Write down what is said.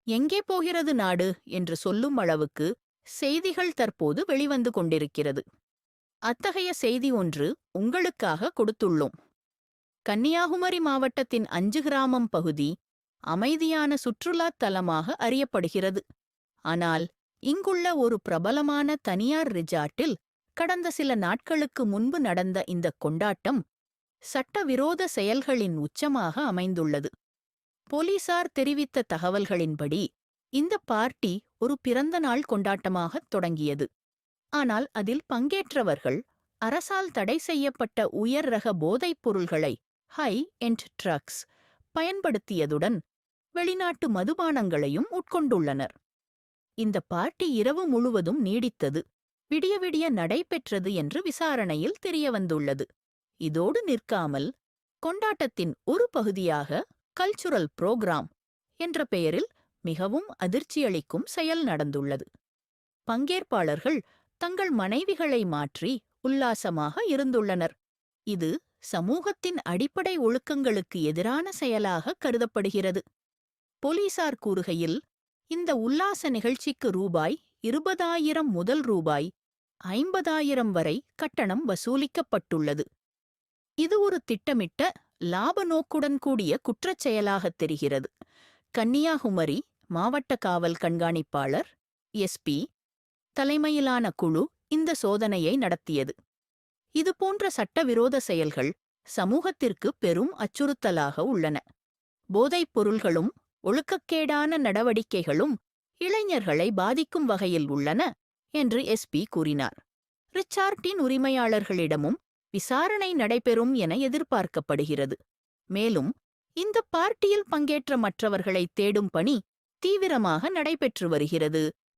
எங்கே போகிறது நாடு என்று சொல்லும் அளவுக்கு செய்திகள் தற்போது வெளிவந்து கொண்டிருக்கிறது. அத்தகைய செய்தி ஒன்று உங்களுக்காக கொடுத்துள்ளோம். கன்னியாகுமரி மாவட்டத்தின் 5 கிராமம் பகுதி அமைதியான சுற்றுலாத் தலமாக அறியப்படுகிறது. ஆனால் இங்குள்ள ஒரு பிரபலமான தனியார் ரிசார்ட்டில் கடந்த சில நாட்களுக்கு முன்பு நடந்த இந்த கொண்டாட்டம் சட்டவிரோத செயல்களின் உச்சமாக அமைந்துள்ளது. போலீசார் தெரிவித்த தகவல்களின்படி இந்த பார்ட்டி ஒரு பிறந்தநாள் கொண்டாட்டமாகத் தொடங்கியது. ஆனால் அதில் பங்கேற்றவர்கள் அரசால் தடை செய்யப்பட்ட உயர் ரக போதைப் பொருள்களை ஹை எண்ட் ட்ரக்ஸ் பயன்படுத்தியதுடன் வெளிநாட்டு மதுபானங்களையும் உட்கொண்டுள்ளனர். இந்த பார்ட்டி இரவு முழுவதும் நீடித்தது, விடிய விடிய நடைபெற்றது என்று விசாரணையில் தெரியவந்துள்ளது. இதோடு நிற்காமல் கொண்டாட்டத்தின் ஒரு பகுதியாக கல்ச்சுரல் புரோகிராம் என்ற பெயரில் மிகவும் அதிர்ச்சியளிக்கும் செயல் நடந்துள்ளது. பங்கேற்பாளர்கள் தங்கள் மனைவிகளை மாற்றி உல்லாசமாக இருந்துள்ளனர். இது சமூகத்தின் அடிப்படை ஒழுக்கங்களுக்கு எதிரான செயலாக கருதப்படுகிறது. போலீசார் கூறுகையில், இந்த உல்லாச நிகழ்ச்சிக்கு ரூபாய் 20,000 முதல் ரூபாய் 50,000 வரை கட்டணம் வசூலிக்கப்பட்டுள்ளது. இது ஒரு திட்டமிட்ட லாப நோக்குடன் கூடிய குற்றச் செயலாகத் தெரிகிறது. கன்னியாகுமரி மாவட்ட காவல் கண்காணிப்பாளர் எஸ்பி தலைமையிலான குழு இந்த சோதனையை நடத்தியது. இதுபோன்ற சட்டவிரோத செயல்கள் சமூகத்திற்கு பெரும் அச்சுறுத்தலாக உள்ளன. போதைப் பொருள்களும் ஒழுக்கக்கேடான நடவடிக்கைகளும் இளைஞர்களை பாதிக்கும் வகையில் உள்ளன என்று எஸ்பி கூறினார். ரிச்சார்ட்டின் உரிமையாளர்களிடமும் விசாரணை நடைபெறும் என எதிர்பார்க்கப்படுகிறது. மேலும் இந்த பார்ட்டியில் பங்கேற்ற மற்றவர்களை தேடும் பணி தீவிரமாக நடைபெற்று வருகிறது